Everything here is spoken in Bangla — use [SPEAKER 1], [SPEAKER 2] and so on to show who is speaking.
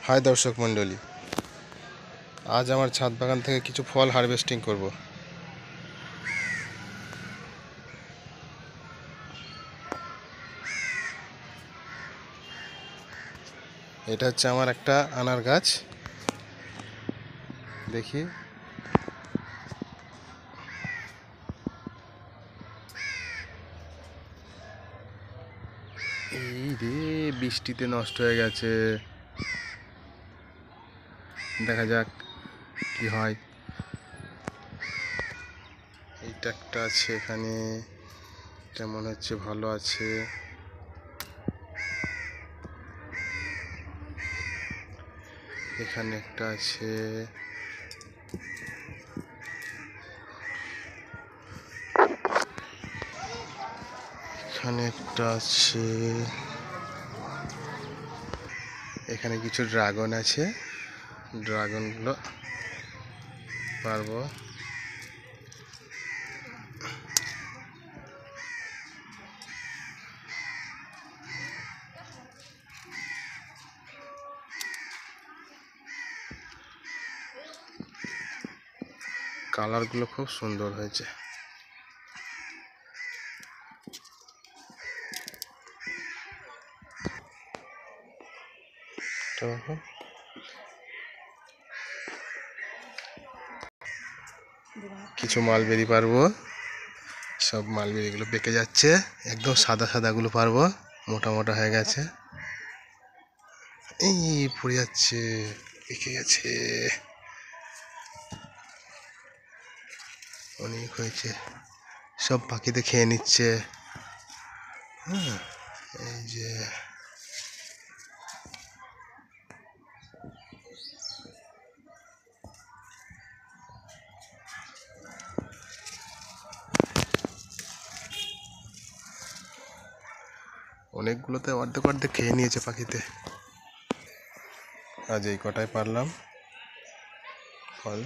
[SPEAKER 1] হাই দর্শক মণ্ডলী, আজ আমার ছাদ বাগান থেকে কিছু ফল হারভেস্টিং করব। এটা হচ্ছে আমার একটা আনার গাছ। দেখি, এই রে, বৃষ্টিতে নষ্ট হয়ে গেছে। দেখা যাক কি হয়। এইটা একটা আছে এখানে, এটা মনে হচ্ছে ভালো আছে। এখানে একটা আছে, এখানে একটা আছে, এখানে কিছু ড্রাগন আছে। ড্রাগনগুলো পারবো। কালারগুলো খুব সুন্দর হয়েছে। কিছু মালবেরি পারবো। সব মালবেরিগুলো পেকে যাচ্ছে, একদম সাদা সাদাগুলো পারবো, মোটা মোটা হয়ে গেছে। এই পড়ে যাচ্ছে, পেকে গেছে, অনেক হয়েছে। সব পাখিতে খেয়ে নিচ্ছে। এই যে অনেকগুলোতে অর্ধেক অর্ধেক খেয়ে নিয়েছে পাখিতে। আজ এই কটাই পারলাম ফল।